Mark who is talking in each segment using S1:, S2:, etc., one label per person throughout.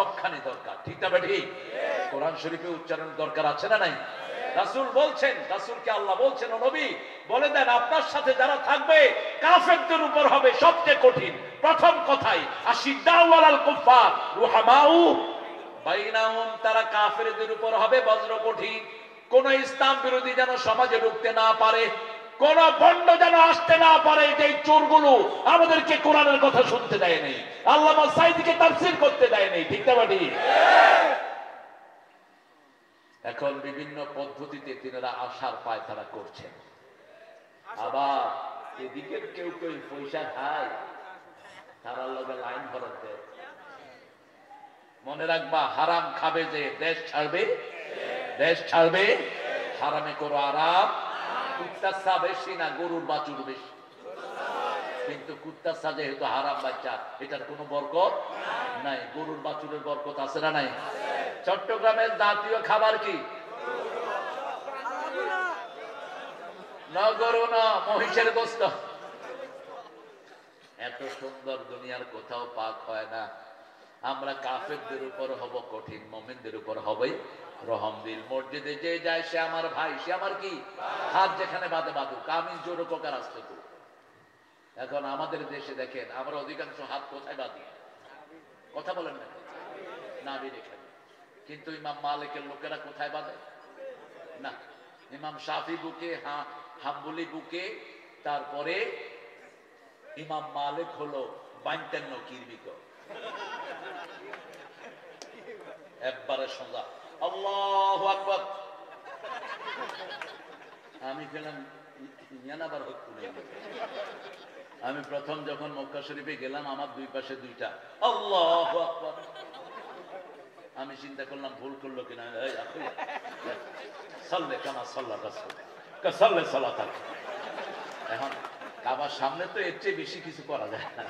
S1: সবখানে দরকার, ঠিক না ঠিক? কোরআন শরীফে উচ্চারণ দরকার আছে না নাই? রাসূল বলছেন, রাসূলকে আল্লাহ বলছেন, ও নবী বলে দেন আপনার সাথে যারা থাকবে কাফেরদের উপর হবে সবচেয়ে কঠিন। প্রথম কথাই আশিদ্দাউ আলাল কুফার রুহামাউ বাইনাহুম, তারা কাফেরদের উপর হবে বজ্র কঠিন। কোন ইসলাম বিরোধী যেন সমাজে ঢুকতে না পারে, কোন বন্ড যেন আসতে না পারে। যে চোরগুলো আমাদেরকে কোরআনের কথা শুনতে দেয় নাই, আল্লামা সাঈদীকে তাফসীর করতে দেয় নাই, ঠিক না ঠিক? এখন বিভিন্ন পদ্ধতিতে তিনারা আশার পায়তারা করছেন। আবার এদিকে কেউ কেউ পয়সা খায়, তারা লগে লাইন ধরে দেয়। মনে রাখবা, হারাম খাবে যে দেশ ছাড়বে, দেশ ছাড়বে। হারামে করো আরাম, কুত্তার চা বেশি না গরুর বাছুর বেশি, কিন্তু কুত্তার চা যেহেতু হারাম বাচ্চা, এটার কোনো বরকত নাই। গরুর বাছুরের বরকত আছে না নাই? চট্টগ্রামের জাতীয় খাবার কি? না গরু না, মহিষের গোস্ত। এত সুন্দর দুনিয়ার কোথাও পাক হয় না। আমরা কাফেরদের উপর হব কঠিন, মুমিনদের উপর হবে রহমদিল। মসজিদে যে যায় সে আমার ভাই, সে আমার কি? হাত যেখানে বাঁধে বাঁধুক, আমি জোর কোকার আসতে। এখন আমাদের দেশে দেখেন, আমরা অধিকাংশ হাত কোথায় বাঁধি? কথা বলেন না, নাভি রেখে। কিন্তু ইমাম মালিকের লোকেরা কোথায় বাঁধে? না, ইমাম শাফি বুকে, হাম্বলি বুকে, তারপরে ইমাম মালিক হলো 52 কিরবিক, একবারে সোজা। আল্লাহু আকবার। আমি গেলাম ইয়ানাবার হকুলে, আমি প্রথম যখন মক্কা শরীফে গেলাম, আমার দুই পাশে দুইটা আল্লাহু আকবার। আমি চিন্তা করলাম ভুল করলো কিনা। সাল্লে কামা সাল্লা রাসূল কা সাল্লে সালাতাক। এখন কাবার সামনে তো এর চেয়ে বেশি কিছু করা যায় না।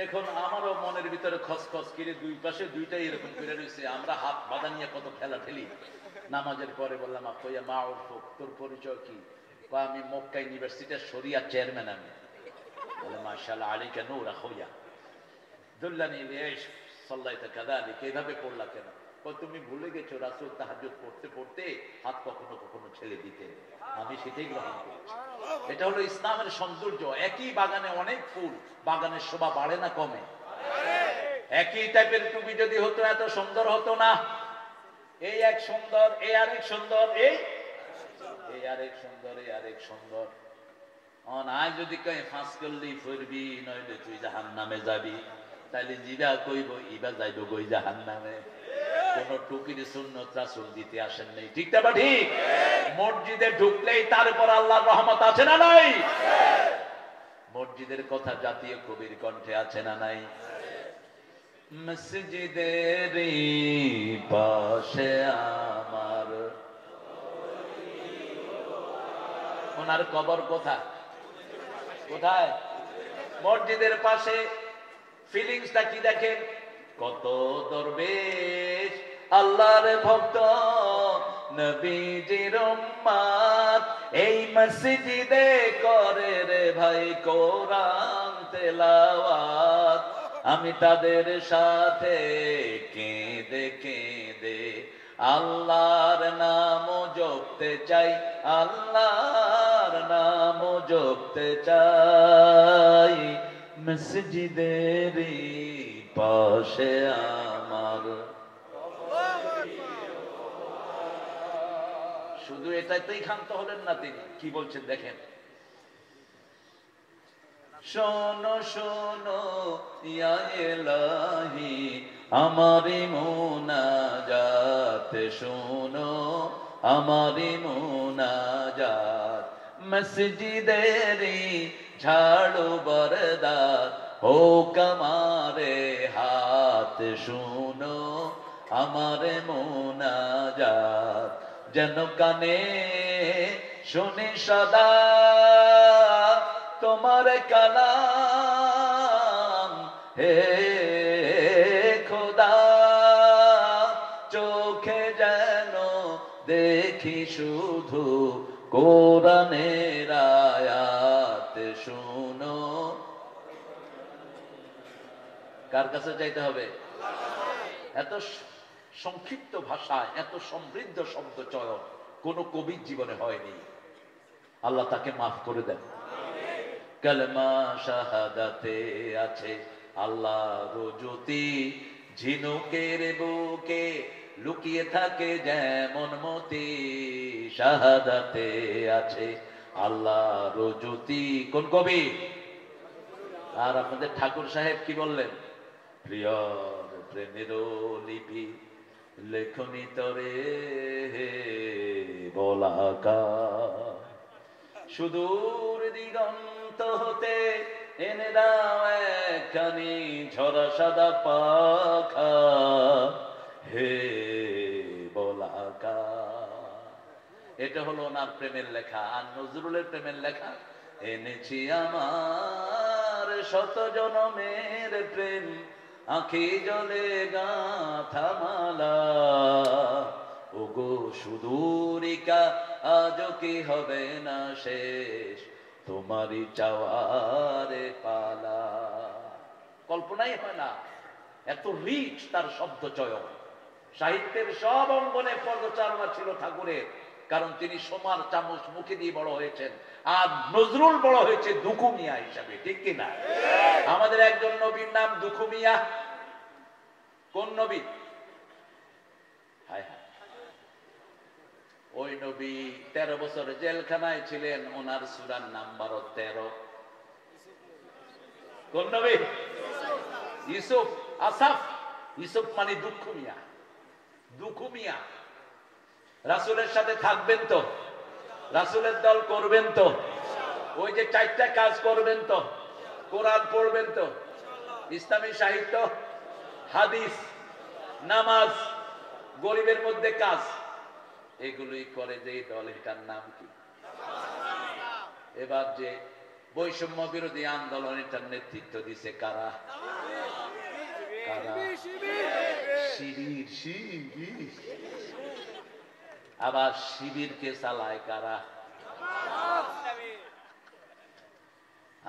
S1: এখন আমারও মনের ভিতরে খসখস কিরে, দুই পাশে দুইটাই এরকম করে রয়েছে। আমরা হাত বাঁধা নিয়ে কত খেলা ঠেলি। নামাজের পরে বললাম, আপয়া মা উরফুক, তোর পরিচয় কি? আমি মক্কা ইউনিভার্সিটির শরিয়া চেয়ারম্যান। আমি বলে মাশাআল্লাহ আলাইকা নূর আখুয়া দুল্লানি লিয়েশ সাল্লাইতা কাযালিক। এইভাবে পড়লা কেন? তুমি ভুলে গেছো রাসূল তাহাজ্জুদ পড়তে পড়তে হাত কখনো কখনো ছেড়ে দিতেন। আমি সেটাই গ্রহণ করেছি। এটা হলো ইসলামের সৌন্দর্য। একই বাগানে অনেক ফুল, বাগানের শোভা বাড়ে না কমে? একই টাইপের টুপি যদি হতো এত সুন্দর হতো না। এই এক সুন্দর, এই আরেক সুন্দর, এই আরেক সুন্দর, এই আরেক সুন্দর। অনায় যদি কই ফাঁস করলি ফিরবি, নইলে তুই জাহান্নামে যাবি, তাইলে জিরা কইব ইবা যাইব কই জাহান্নামে। কোন টুকির সুন্নত রাসূল দিতে আসেন নাই, ঠিক না ঠিক? মসজিদে ঢুকলেই তার উপর আল্লাহর রহমত আছে না নাই? মসজিদের কথা জাতীয় কবির কণ্ঠে আছে না নাই? মসজিদের পাশে আমার ওনার কবর কোথায়? কোথায়? মসজিদের পাশে। ফিলিংসটা কি দেখেন? কত দরবেশ আল্লাহর ভক্ত নবীজির উম্মত এই মসজিদে করে রে ভাই কোরআন তেলাওয়াত। আমি তাদের সাথে কেঁদে কেঁদে আল্লাহর নাম জপতে চাই, আল্লাহর নাম জপতে চাই। মসজিদের পাশে আমার। শুধু এটাতেই ক্ষান্ত হলেন না তিনি, কি বলছেন দেখেন। শোনো শোনো ইয়া ইলাহি আমারি মুনাজাত, শোনো আমারি মুনাজাত। মসজিদেরি ঝাড়ু বরদাত হোক আমারে হাত, শোনো আমারে মুনাজাত। যেন কানে শুনি সদা তোমার কালাম, হে খোদা চোখে যেন দেখি শুধু কোরআনের আয়াত। শুনো, কার কাছে যাইতে হবে? এত সংক্ষিপ্ত ভাষায় এত সমৃদ্ধ শব্দ চয়ন কোন কবির জীবনে হয়নি। আল্লাহ তাকে মাফ করে দেন। কালেমা শাহাদাতে আছে আল্লাহর জ্যোতি, ঝিনুকের বুকে লুকিয়ে থাকে যেমন মতি, শাহাদাতে আছে আল্লাহর জ্যোতি। কোন কবি? আর আপনাদের ঠাকুর সাহেব কি বললেন? প্রিয় প্রেমের লিপি লেখনি তরে বলাকা, সুদূর দিগন্ত হতে এনে দাও একখানি ঝরা সাদা পাখা, হে বলাকা। এটা হলো ওনার প্রেমের লেখা। আর নজরুলের প্রেমের লেখা, এনেছি আমার শত জনমের প্রেম, আঁখি জলে গাঁথা মালা, ওগো সুদূরিকা আজ কি হবে না শেষ, তোমারই চাওয়ারে পালা। কল্পনাই হয় না এত রিচ তার শব্দ চয়ন। সাহিত্যের সব অঙ্গনে পদচারণা ছিল ঠাকুরের, কারণ তিনি সোমার চামচ মুখে দিয়ে বড় হয়েছেন। আর নজরুল বড় হয়েছে দুখু মিয়া হিসাবে, ঠিক কিনা? আমাদের একজন নবীর নাম দুখু মিয়া। কোন নবী? হায় হায়, ওই নবী 13 বছর জেলখানায় ছিলেন, ওনার সূরার নাম্বার 13। কোন নবী? ইউসুফ। আসাফ। ইউসুফ মানে দুঃখ মিয়া। দুঃখু মিয়া। রাসূলের সাথে থাকবেন তো? রাসূলের দল করবেন তো? ওই যে 4টা কাজ করবেন তো? কোরআন পড়বেন তো? ইসলামী সাহিত্য, হাদিস, নামাজ, গরিবের মধ্যে কাজ, এগুলোই করে যে দল, এটার নাম কি? এবার যে বৈষম্য বিরোধী আন্দোলন, এটার নেতৃত্ব দিছে কারা? কারা? শিবির। শিবির। আবার শিবিরকে চালায় কারা?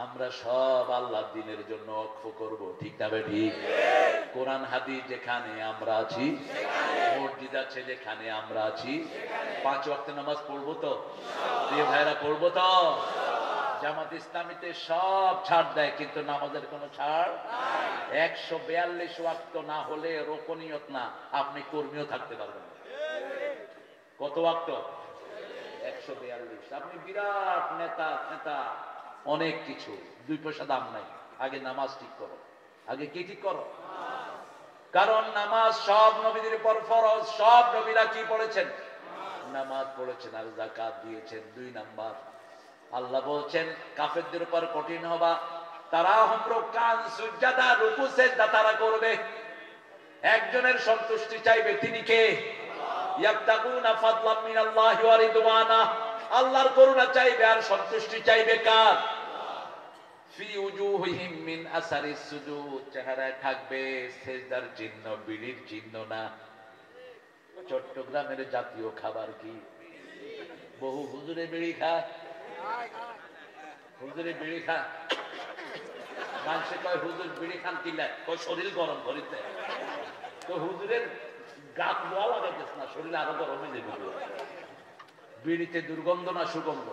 S1: আমরা সব আল্লাহর দ্বীনের জন্য ওয়াকফ করব, ঠিক না ঠিক? কোরআন হাদিস যেখানে আমরা আছি, মসজিদ আছে যেখানে আমরা আছি, 5 ওয়াক্ত নামাজ পড়বো তো? প্রিয় ভাইরা, পড়বো তো? জামাত ইসলামীতে সব ছাড় দেয়, কিন্তু নামাজের কোনো ছাড়। 142 ওয়াক্ত না হলে রোকনিয়ত না, আপনি কর্মীও থাকতে পারবেন। কত ওয়াক্ত? 142। আপনি বিরাট নেতা, অনেক কিছু, 2 পয়সা দাম নাই। আগে নামাজ ঠিক করো। আগে কি ঠিক করো? কারণ নামাজ সব নবীদের উপর ফরজ। সব নবীরা কি পড়েছেন? নামাজ পড়েছেন আর যাকাত দিয়েছেন। 2 নাম্বার, আল্লাহ বলছেন কাফেরদের উপর কঠিন হবা, তারা রুকান সুজদা রুকু সিজদা তারা করবে। একজনের সন্তুষ্টি চাইবে, তিনি কে? ইয়াবতাগুনা ফাদলাম মিনাল্লাহি ওয়া রিদওয়ানা, আল্লাহর করুণা চাইবে আর সন্তুষ্টি চাইবে কার? ফি উজুহিহিম মিন আসারিস সুজুদ, চেহারায় থাকবে সিজদার চিহ্ন, বিড়ির চিহ্ন না। চট্টগ্রামের জাতীয় খাবার কি? বহু হুজুরে বিড়ি খায়। হুজুরে বিড়ি খায়। মানুষে কয় হুজুর বিড়ি খান কিলা? কয় শরীর গরম করিতে। তো হুজুরের গাত লোয়া লাগাইতেছে না, শরীর আরো গরম হয়ে যাবে। বিড়িতে দুর্গন্ধ না সুগন্ধ?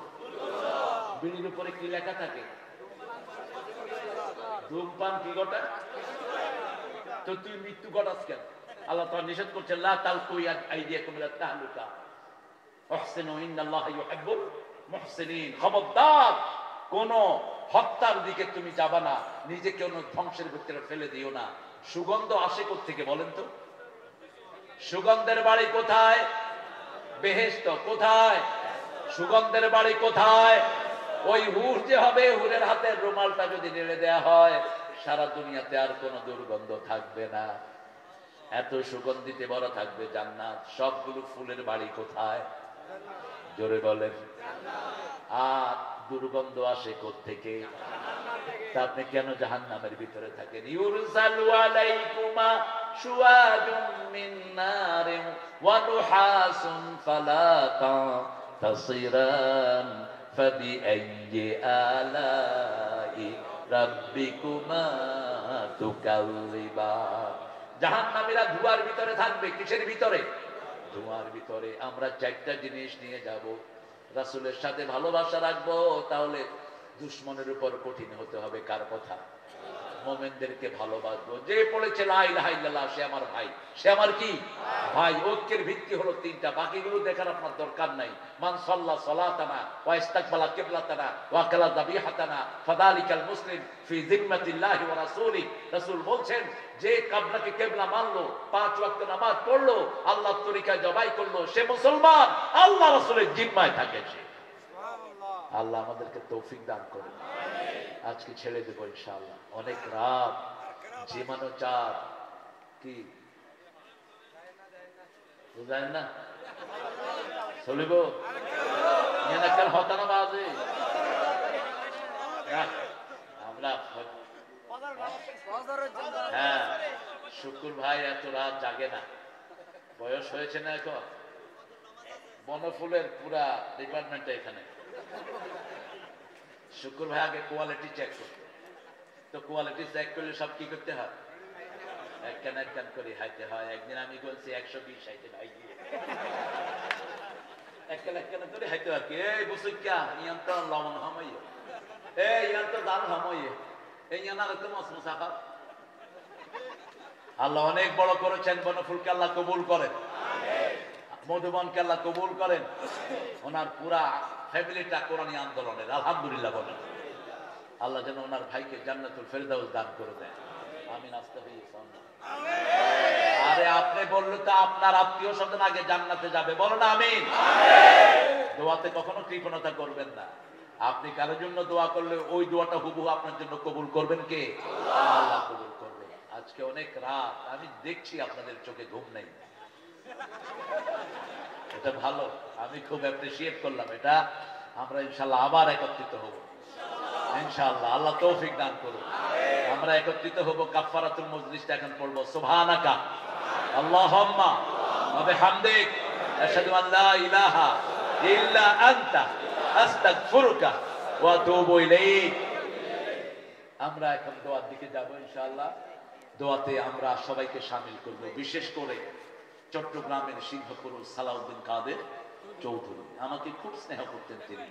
S1: বিড়ির উপরে কি লেখা থাকে? ধূমপান কি ঘটায়? তো তুই মৃত্যু ঘটাস কেন? আল্লাহ তাআলা নিষেধ করছেন, লা তালকু আইদিয়াকুম ইলা তাহলুকা ওয়াহসিনু ইন্নাল্লাহা ইউহিব্বুল মুহসিনিন। খবরদার, কোন হত্যার দিকে তুমি যাবা না, নিজেকে কোন ধ্বংসের ভিতরে ফেলে দিও না। সুগন্ধ আসে কোত্থেকে বলেন তো? সুগন্ধের বাড়ি কোথায়? বেহেশত। কোথায়? সুগন্ধের বাড়ি কোথায়? ওই হুর যে হবে, হুরের হাতের রুমালটা যদি নেড়ে দেয়া হয়, সারা দুনিয়াতে আর কোনো দুর্গন্ধ থাকবে না। এত সুগন্ধিতে বড় থাকবে জান্নাত। সবগুলো ফুলের বাড়ি কোথায়? জোরে বলেন। আর দুর্গন্ধ আসে কোত্থেকে? তা আপনি কেন জাহান্নামের ভিতরে থাকেন? ইউরসালু আলাইকুমা শুওয়াজুম মিন নারিন ওয়া নুহাসুন ফালা তাসিরান ফাবিআইয়ি আলাই রাব্বিকুমা তুকাল্লিবান। জাহান্নামীরা ধোঁয়ার ভিতরে থাকবে। কিসের ভিতরে? ধোঁয়ার ভিতরে। আমরা চারটা জিনিস নিয়ে যাব। রাসূলের সাথে ভালোবাসা রাখবো, তাহলে দুশমনের উপর কঠিন হতে হবে। কার কথা? মুমিনদেরকে ভালোবাসবো। যে পড়েছে লা ইলাহা ইল্লাল্লাহ সে আমার ভাই, সে আমার কি ভাই। ঐক্যের ভিত্তি হলো তিনটা, বাকিগুলো দেখার আপনার দরকার নাই। মান সাল্লা সালাতানা ওয়া ইস্তাকবালা কিবলাতানা ওয়া কালা যাবিহাতানা ফাযালিকাল মুসলিম ফি যিম্মাতিল্লাহি ওয়া রাসূলি। রাসূল বলছেন, যে কিবলাকে কিবলা মানলো, 5 ওয়াক্ত নামাজ পড়লো, আল্লাহর তরিকায় জবাই করলো, সে মুসলমান, আল্লাহ রাসূলের জিম্মায় থাকে সে। আল্লাহ আমাদেরকে তৌফিক দান করুন। আজকে ছেড়ে দেবো ইনশাআল্লাহ। অনেক রাত, জিমানো চাঁদ, কি বুঝায় না চলিব এনাকার হতানো বাজে। আমরা হ্যাঁ, শুকুর ভাই এত রাত জাগে না, বয়স হয়েছে না এখন। বনফুলের পুরা ডিপার্টমেন্টটা এখানে। শুকুর ভাই আগে কোয়ালিটি চেক করতে, তো কোয়ালিটি চেক করলে সব কি করতে হয়? একখান একখান করে হাইতে হয়। একদিন আমি বলছি 120 হাইতে ভাই গিয়ে একখান একখান করে হাইতে হয়। কি এই বুসুক্কা ইয়ান তো লবণ হামাইয়ে, এই ইয়ান তো দাল হামাইয়ে, এই ইয়ানার তো মসমসা খা। আল্লাহ অনেক বড় করেছেন। বনফুলকে আল্লাহ কবুল করেন, মধুবনকে আল্লাহ কবুল করেন। ওনার পুরা ফ্যামিলিটা কোরআনী আন্দোলনের, আলহামদুলিল্লাহ বলেন। আল্লাহ যেন ওনার ভাইকে জান্নাতুল ফেরদাউস দান করে দেন। আমিন। আস্তে হইয়ে আরে আপনি বললে তো আপনার আত্মীয় স্বজন আগে জান্নাতে যাবে, বলো না আমিন। দোয়াতে কখনো কৃপণতা করবেন না। আপনি কারোর জন্য দোয়া করলে ওই দোয়াটা হুবহু আপনার জন্য কবুল করবেন কে? আল্লাহ কবুল করবেন। আজকে অনেক রাত, আমি দেখছি আপনাদের চোখে ঘুম নেই, এটা ভালো, আমি খুব অ্যাপ্রিশিয়েট করলাম এটা। আমরা ইনশাআল্লাহ আবার একত্রিত হব ইনশাআল্লাহ। আল্লাহ তৌফিক দান করুন। আমরা একত্রিত হব। কাফারাতুল মজলিসটা এখন পড়ব। সুবহানাকা আল্লাহুম্মা ওয়া বিহামদিক আশহাদু আন লা ইলাহা ইল্লা আনতা আস্তাগফিরুকা ওয়া আতুবু ইলাইক। আমরা এখন দোয়ার দিকে যাব ইনশাআল্লাহ। দোয়াতে আমরা সবাইকে শামিল করব, বিশেষ করে চট্টগ্রামের সিংহপুর সালাউদ্দিন কাদের চৌধুরী। আমাকে খুব স্নেহ করতেন তিনি।